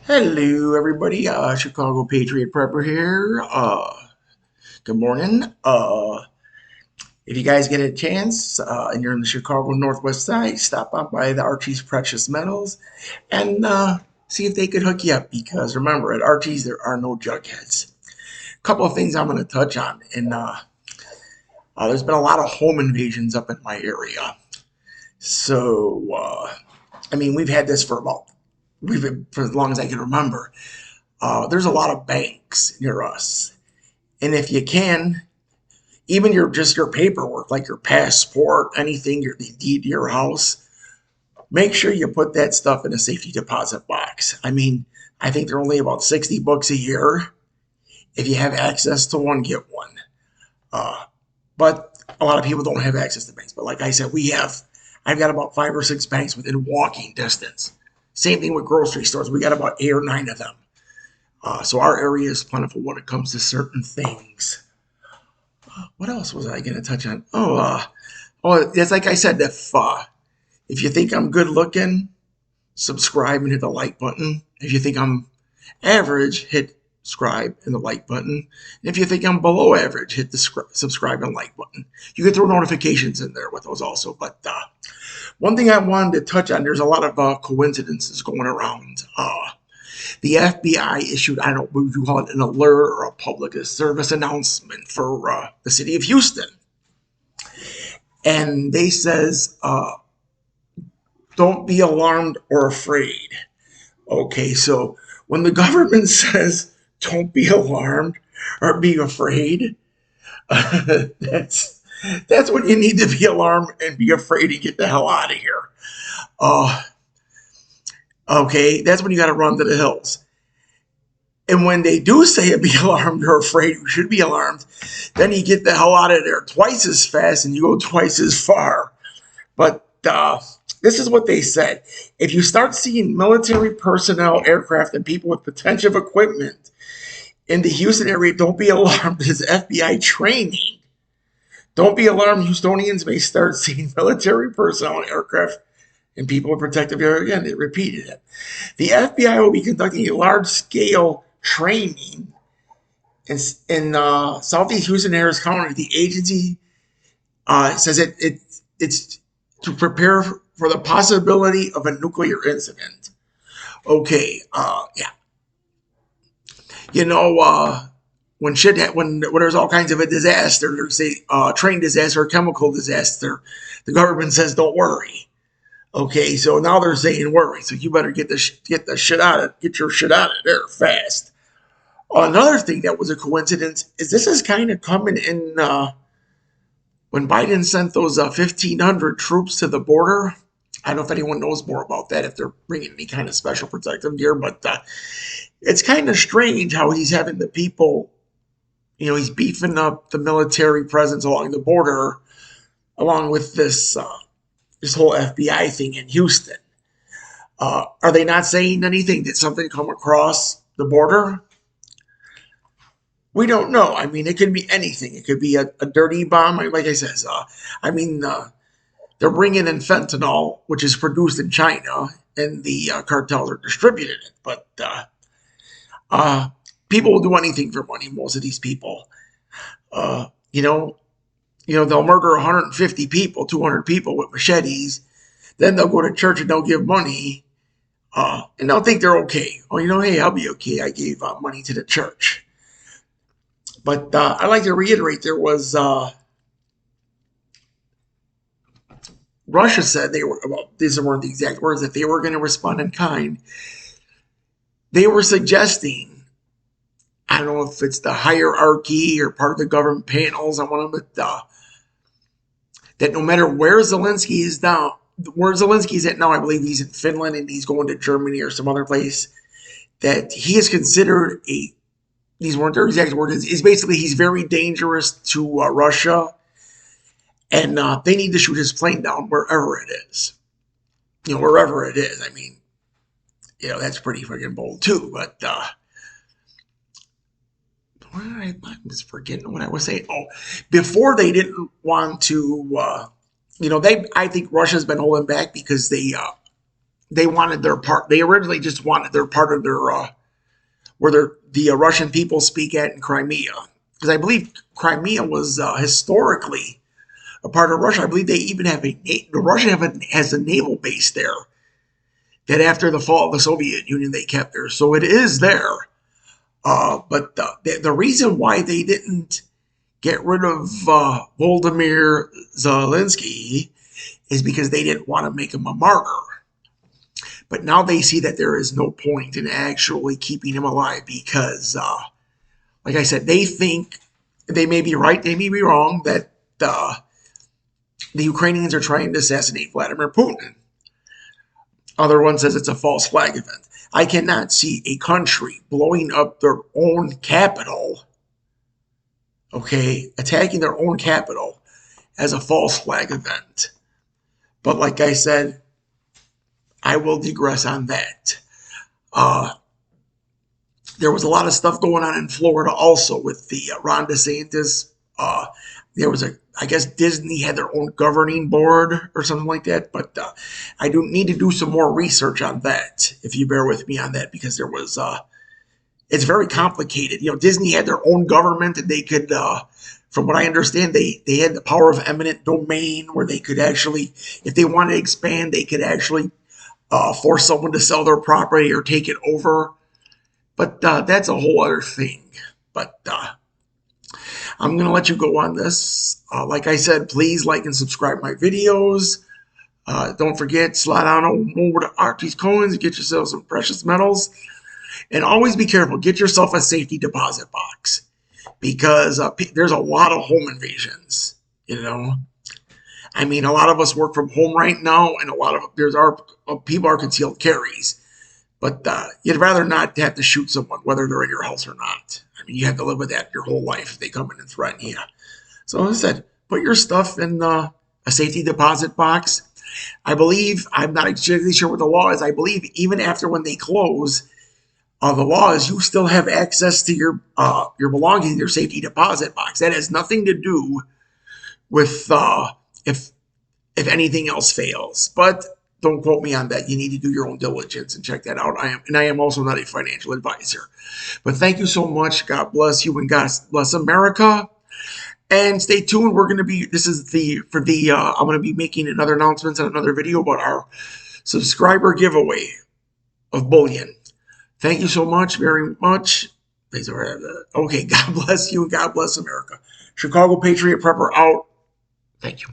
Hello, everybody. Chicago Patriot Prepper here. Good morning. If you guys get a chance and you're in the Chicago Northwest Side, stop on by the Archie's Precious Metals and see if they could hook you up. Because remember, at Archie's there are no jugheads. A couple of things I'm going to touch on, and there's been a lot of home invasions up in my area. So, we've had this we've been for as long as I can remember. There's a lot of banks near us. And if you can, even your paperwork, like your passport, anything, the deed to your house, make sure you put that stuff in a safety deposit box. I think they're only about $60 a year. If you have access to one, get one. But a lot of people don't have access to banks. But like I said, I've got about 5 or 6 banks within walking distance. Same thing with grocery stores. We got about 8 or 9 of them. So our area is plentiful when it comes to certain things. What else was I going to touch on? It's like I said. If you think I'm good looking, subscribe and hit the like button. If you think I'm average, hit subscribe and the like button. And if you think I'm below average, hit the subscribe and like button. You can throw notifications in there with those also. But one thing I wanted to touch on, there's a lot of coincidences going around. The FBI issued, I don't know, would you call it an alert or a public service announcement for the city of Houston. And they says, don't be alarmed or afraid. Okay, so when the government says don't be alarmed or be afraid, that's when you need to be alarmed and be afraid and get the hell out of here. Uh, okay, that's when you got to run to the hills. And when they do say be alarmed or afraid, you should be alarmed, then you get the hell out of there twice as fast and you go twice as far. But this is what they said. If you start seeing military personnel, aircraft, and people with potential equipment in the Houston area, don't be alarmed. This is FBI training. Don't be alarmed. Houstonians may start seeing military personnel and aircraft and people in protective area. Again, they repeated it. The FBI will be conducting a large-scale training in Southeast Houston, Harris County. The agency says it's to prepare for the possibility of a nuclear incident. Okay, yeah. When there's all kinds of a disaster, there's a train disaster, a chemical disaster, the government says don't worry. Okay, so now they're saying worry, so you better get your shit out of there fast. Another thing that was a coincidence is this is kind of coming in when Biden sent those 1,500 troops to the border. I don't know if anyone knows more about that, if they're bringing any kind of special protective gear, but it's kind of strange how he's having the people, he's beefing up the military presence along the border, along with this whole FBI thing in Houston. Are they not saying anything? Did something come across the border? We don't know. It could be anything. It could be a dirty bomb. Like I said, they're bringing in fentanyl, which is produced in China, and the cartels are distributing it. But people will do anything for money. Most of these people, they'll murder 150 people, 200 people with machetes. Then they'll go to church and they'll give money, and they'll think they're okay. Oh, hey, I'll be okay. I gave money to the church. But I'd like to reiterate, there was Russia said these weren't the exact words, that they were going to respond in kind. They were suggesting, I don't know if it's the hierarchy or part of the government panels, I want to, that no matter where Zelensky is now, where Zelensky's at now, I believe he's in Finland and he's going to Germany or some other place, that he is considered these weren't their exact words, is basically he's very dangerous to Russia, and they need to shoot his plane down wherever it is. Wherever it is. That's pretty freaking bold too, but I was forgetting what I was saying. Oh, before they didn't want to, I think Russia's been holding back because they they wanted their part. They originally just wanted their part of their where the Russian people speak at in Crimea, because I believe Crimea was historically a part of Russia. I believe they even have has a naval base there that after the fall of the Soviet Union they kept there, so it is there. But the reason why they didn't get rid of Volodymyr Zelensky is because they didn't want to make him a martyr. But now they see that there is no point in actually keeping him alive because, like I said, they think, they may be right, they may be wrong, that the Ukrainians are trying to assassinate Vladimir Putin. Other one says it's a false flag event. I cannot see a country blowing up their own capital, okay, attacking their own capital as a false flag event. But like I said, I will digress on that. There was a lot of stuff going on in Florida also with the Ron DeSantis. There was I guess Disney had their own governing board or something like that. But I do need to do some more research on that, if you bear with me on that, because there was, it's very complicated. You know, Disney had their own government and they could, from what I understand, they had the power of eminent domain where they could actually, if they wanted to expand, they could actually force someone to sell their property or take it over. But that's a whole other thing. But I'm going to let you go on this. Like I said, please like and subscribe my videos. Don't forget, slide on over to Artie's Coins and get yourself some precious metals. And always be careful. Get yourself a safety deposit box because there's a lot of home invasions, you know. I mean, a lot of us work from home right now, and a lot of people are concealed carries. But you'd rather not have to shoot someone, whether they're in your house or not. I mean, you have to live with that your whole life if they come in and threaten you. So as I said, put your stuff in a safety deposit box. I believe, I'm not exactly sure what the law is. I believe even after when they close, the law is you still have access to your belongings in your safety deposit box. That has nothing to do with if anything else fails. But don't quote me on that. You need to do your own diligence and check that out. I am also not a financial advisor. But thank you so much. God bless you and God bless America. And stay tuned. We're going to be, I'm going to be making another announcement on another video about our subscriber giveaway of bullion. Thank you so much, very much. Okay, God bless you and God bless America. Chicago Patriot Prepper out. Thank you.